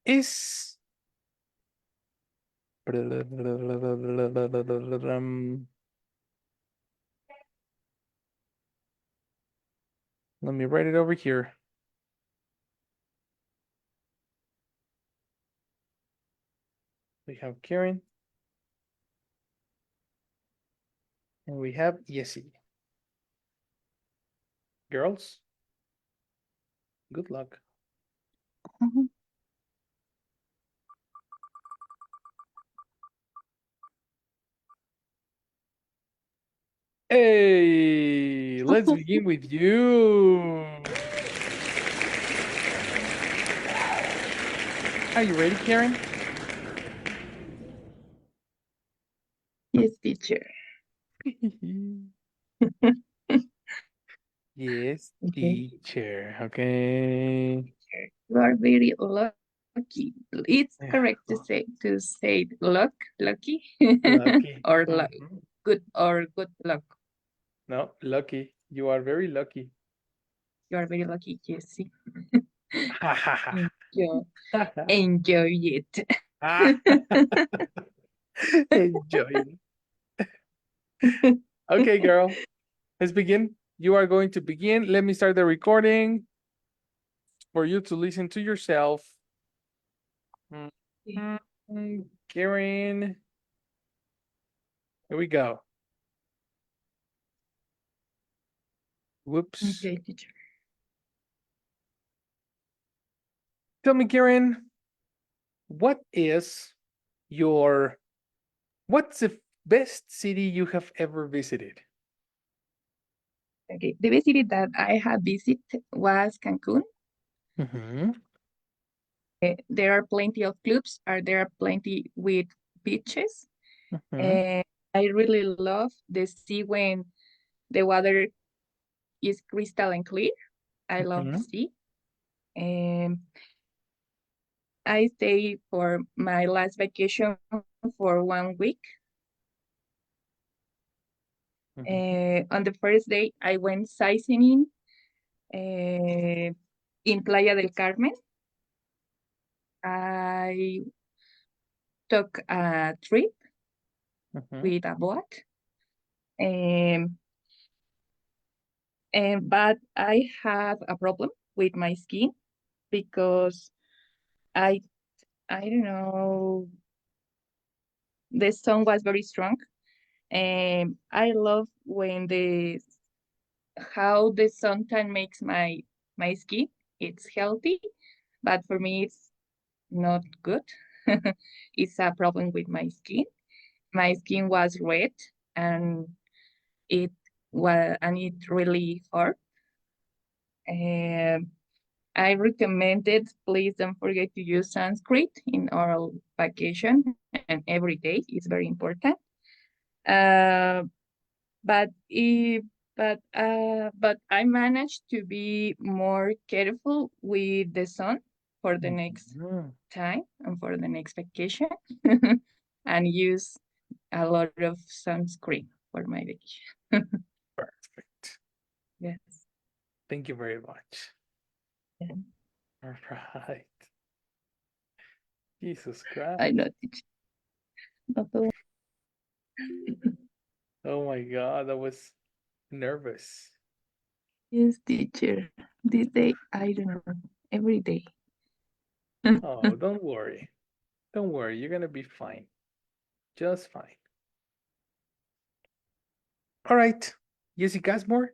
is let me write it over here. We have Karen. And we have Yessie. Girls, good luck. Mhm. Hey, let's begin with you. Are you ready, Karen? Yes, teacher. Yes, Okay. teacher. Okay. You are very lucky. It's correct Yeah, to say lucky, lucky. or Mhm. good luck. No, lucky. You are very lucky. You are very lucky, Jessie. Ha ha ha. Enjoy, enjoy it. Ah, enjoy. Okay, girl. Let's begin. You are going to begin. Let me start the recording for you to listen to yourself. Karen, here we go. Whoops. Okay, teacher. Tell me, Karen, what is your what's the best city you have ever visited? Okay. The best city that I have visited was Cancun. Mm-hmm. There are plenty of clubs, there are plenty with beaches. Mm-hmm. And I really love the sea when the water is crystal and clear. I love the Mm-hmm. sea. And I stayed for my last vacation for 1 week. Mm-hmm. On the first day, I went sightseeing in Playa del Carmen. I took a trip Mm-hmm. with a boat. Um, but I have a problem with my skin because I I don't know, the sun was very strong. And I love when the how the suntan makes my skin. It's healthy, but for me it's not good. It's a problem with my skin. My skin was red, and it it really hurt. Um, I recommended, please don't forget to use sunscreen in our vacation and every day. It's very important. Uh, but if, but I managed to be more careful with the sun for the next Mm-hmm. time and for the next vacation, and use a lot of sunscreen for my vacation. Perfect. Yes. Thank you very much. Yeah. All right. Jesus Christ. I know, teacher. Oh my God, I was nervous. Yes, teacher. This day, I don't know, every day. Oh, don't worry. Don't worry. You're gonna be fine. Just fine. All right. Yesy Gasmore,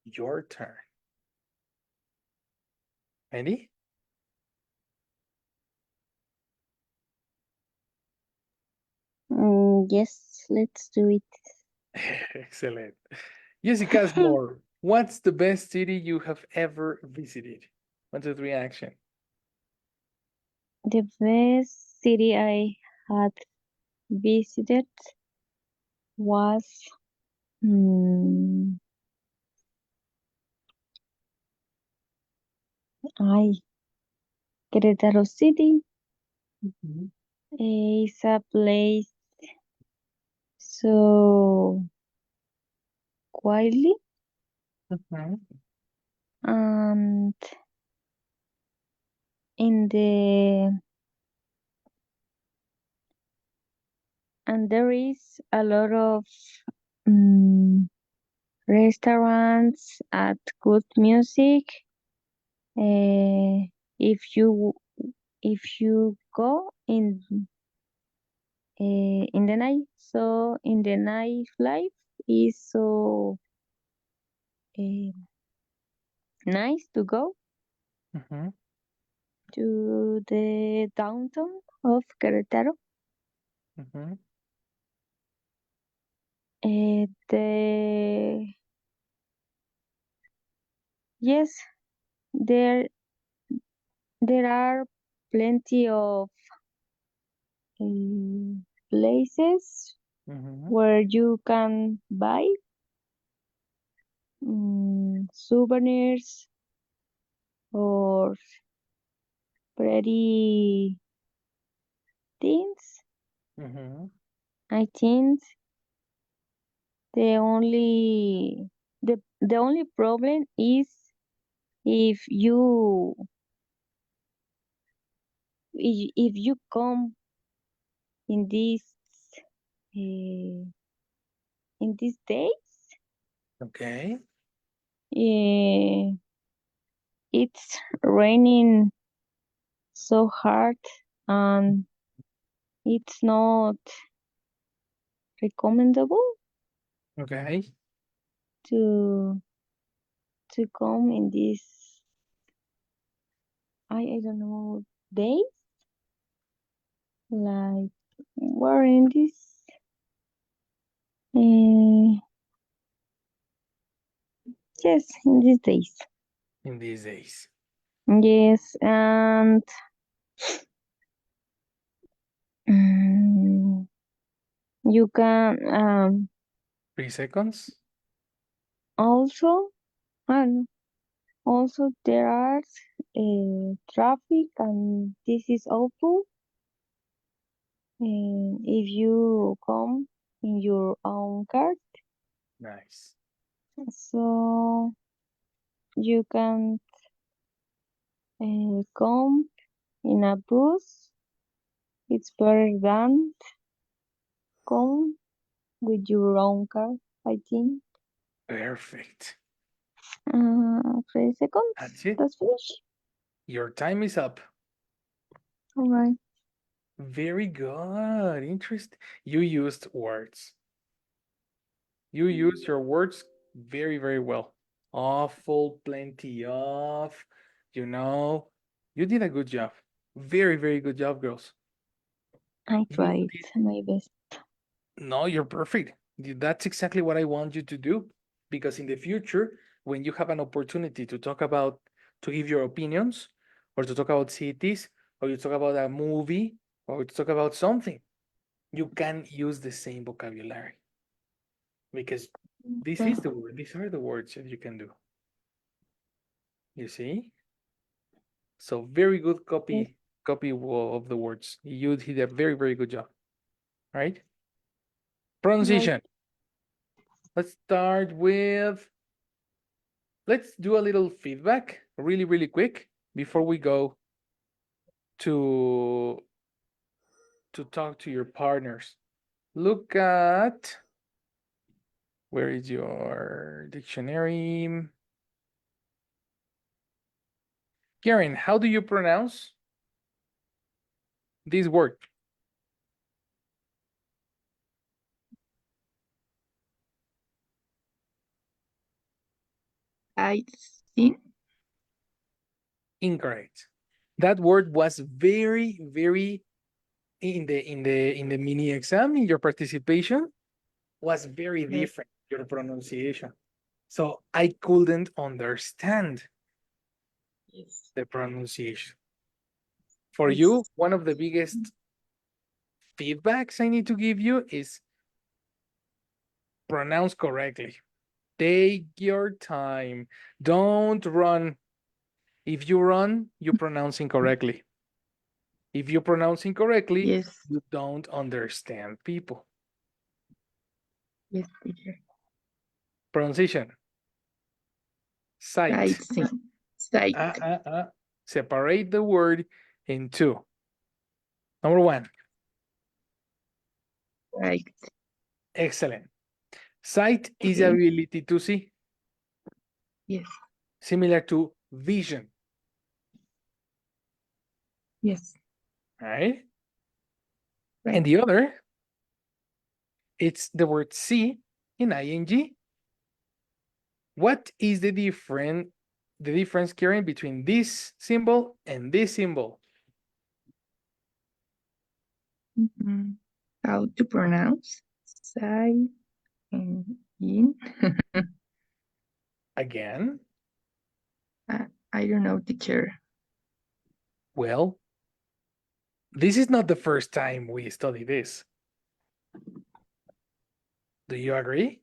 your turn. Andy? Yes, let's do it. Excellent. Yesy Gasmore, what's the best city you have ever visited? 1, 2, 3, action. The best city I had visited was mm, ay, Querétaro City. Mhm. It's a place so quietly Mhm. and in the and there is a lot of restaurants at good music. If you go in the night, so in the nightlife is so uh, nice to go Mhm, to the downtown of Querétaro. mhm, The yes, there are plenty of places mhm, where you can buy souvenirs or pretty things. mhm. I think the only problem is if if you come in uh, these days, Okay. uh, it's raining so hard and it's not recommendable Okay. to come in this I don't know days like we're in this uh, yes in these days. In these days. Yes, and mm, you can 3 seconds. also and also there are traffic and this is awful if you come in your own car, Nice. so you can come in a bus. It's better than come with your own car, I think. Perfect. 3 seconds. That's it. That's finished. Your time is up. All right. Very good. Interesting. You used words. You used your words very, very well. Awful, plenty of, you know. You did a good job. Very, very good job, girls. I You tried did. my best. No, you're perfect. That's exactly what I want you to do. Because in the future, when you have an opportunity to talk about, to give your opinions, or to talk about cities, or you talk about a movie, or to talk about something, you can use the same vocabulary. Because this Okay. is the word, these are the words that you can do. You see? So very good Yes. copy of the words. You did a very, very good job. Right? Right. Pronunciation. Let's start with, let's do a little feedback really, really quick before we go to talk to your partners. Look at, where is your dictionary? Karen, how do you pronounce this word? I think Incorrect. That word was very, very in the mini exam in your participation was very yes, different, your pronunciation. So I couldn't understand yes, the pronunciation. For you, yes, one of the biggest feedbacks I need to give you is pronounce correctly. Take your time. Don't run. If you run, you pronounce incorrectly. If you pronounce incorrectly, yes, you don't understand people. yes, teacher. Pronunciation. Sight. Sightseeing, sight, Uh, uh, uh. Separate the word in two. Number one, Like, Excellent. Sight is the okay. ability to see, Yes. similar to vision, Yes. right? Right. And the other, it's the word see in ing. What is the difference, Karen, between this symbol and this symbol? How to pronounce Sai and Yin? Again, I don't know, teacher. well, this is not the first time we study this. Do you agree?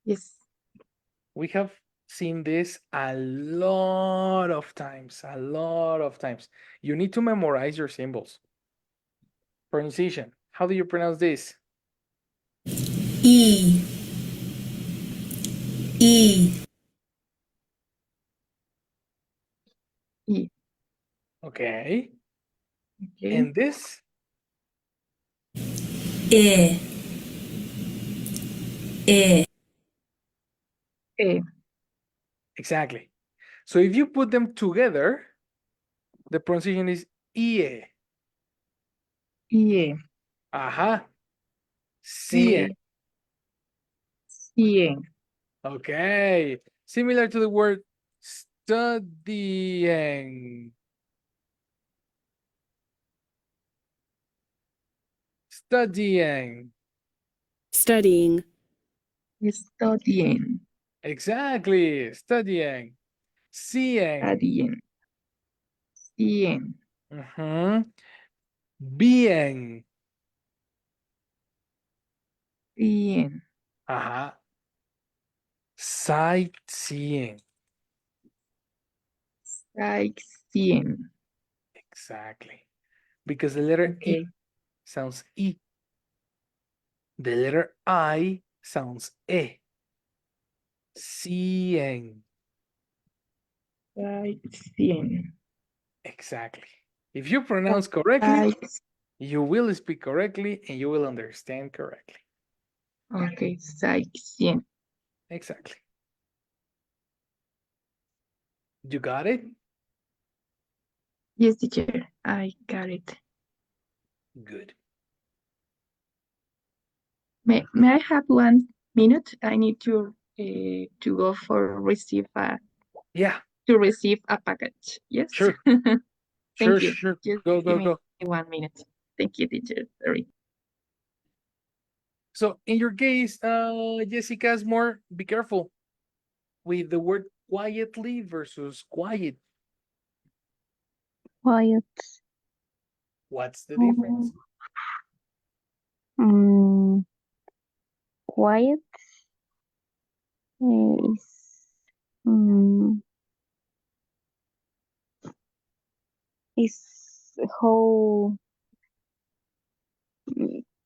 Yes. We have seen this a lot of times, a lot of times. You need to memorize your symbols. Pronunciation. How do you pronounce this? E, E, E. Okay. Okay. And this? E, E, E. Exactly. So if you put them together, the pronunciation is IE. E. Aha. CIE. E. Cien. Okay. Similar to the word studying. Studying. studying, Estudien. Exactly. Studying. Seeing. Adien. Cien. Being. Bien. Ajá. Sightseeing. Like cien. Exactly. Because the letter E Okay. sounds E. The letter I sounds E. Seeing. Like cien. Exactly. If you pronounce correctly, Like. you will speak correctly and you will understand correctly. Okay. Like cien. Exactly. You got it? Yes, teacher. I got it. Good. May I have 1 minute? I need to go for Yeah, to receive a package. Yes. sure. Thank Sure, you. sure. Just Go, give go, me go. 1 minute. Thank you, teacher. Sorry. So in your case, Jessica's more, be careful with the word quietly versus quiet. Quiet. What's the Oh, difference? quiet is mm, is how,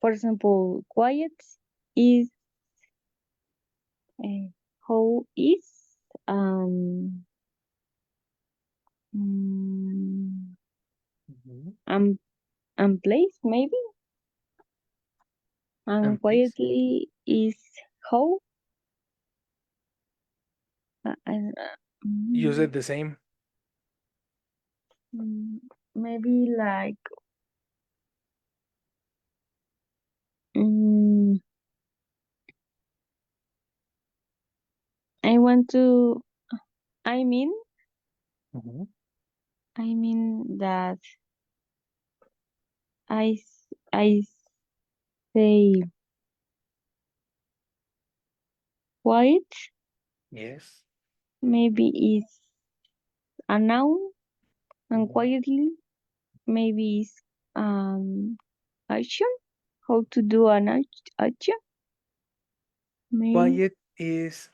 for example, quiet is uh, how is um mm, Mhm. um place maybe, and And please, quietly is how use mm, it the same. mm, maybe like mm, I want to I mean Mhm. I mean that I say quiet Yes. maybe is a noun, and Mhm. quietly maybe is action, how to do an action maybe. Quiet is,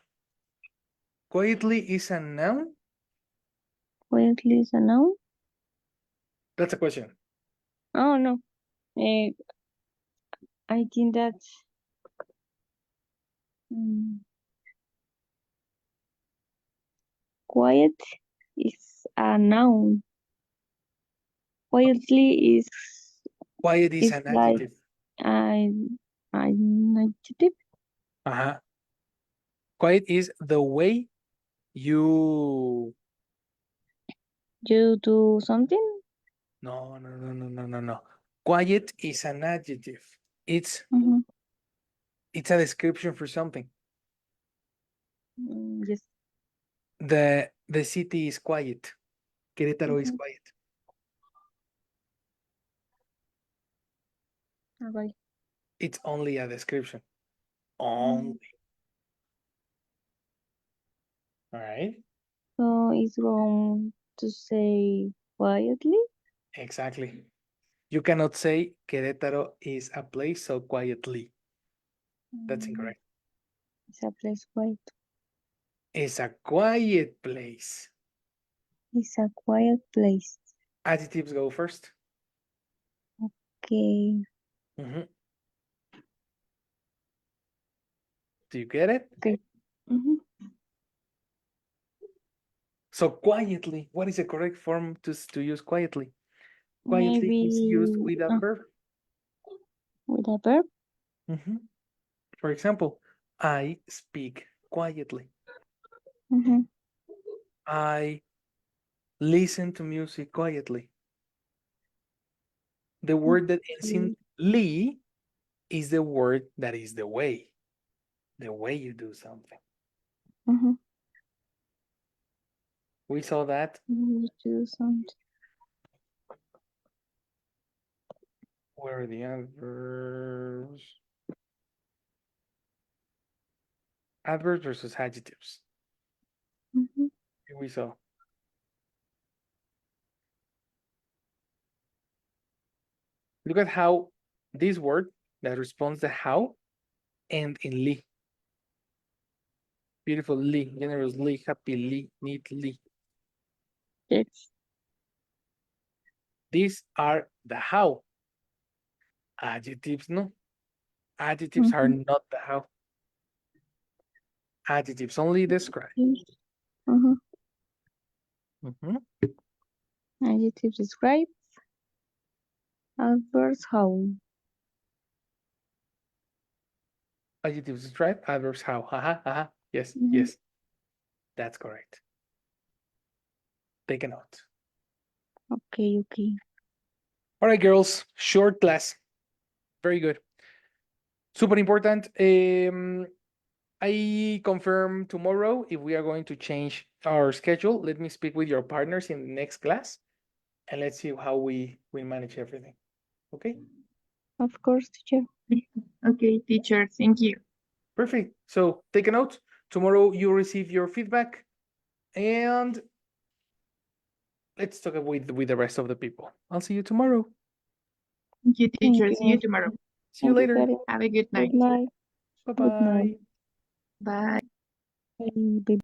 quietly is a noun? Quietly is a noun. That's a question. Oh no, uh, I think that mm, quiet is a noun. Quietly Quiet is is an like adjective. uh, An adjective. Uh-huh. Quiet is the way you... You do something. No. Quiet is an adjective. It's Mhm. a description for something. Yes. The city is quiet. Querétaro is Mhm. quiet. All right. It's only a description. Mm. Only. All right. So it's wrong to say quietly. Exactly. You cannot say Querétaro is a place so quietly. That's Mm, incorrect. It's a place quiet. It's a quiet place. It's a quiet place. Adjectives go first. Okay. Mhm. Do you get it? Okay. Mhm. So quietly, what is the correct form to use quietly? Quietly is used Maybe with a verb. with a verb. Mhm. For example, I speak quietly. Mhm. I listen to music quietly. The word that ends in Okay. li is the word that is the way you do something. Mhm. We saw that. You do something. Where are the adverbs? Adverbs versus adjectives. Mhm. Here we saw. Look at how this word that responds to how and in li. Beautiful li, generously, happily, neatly. Yes. These are the how. Adjectives, no. Adjectives are Mhm. not the how. Adjectives only describe. Yes. Mhm. Mhm. Adjective describe. Adverbs how. Adjectives describe, adverbs how. Yes, Mhm. yes. That's correct. Take a note. Okay. Okay. All right, girls. Short class. Very good. Super important. I confirm tomorrow if we are going to change our schedule. Let me speak with your partners in the next class and let's see how we manage everything. Okay? Of course, teacher. Okay, teacher, thank you. Perfect. So take a note. Tomorrow you receive your feedback and let's talk with the rest of the people. I'll see you tomorrow. Thank you, Thank teacher. See you you. tomorrow. See you Thank you, later. Pérez. Have a good Good night. night. Good night. Bye-bye. Bye. Bye.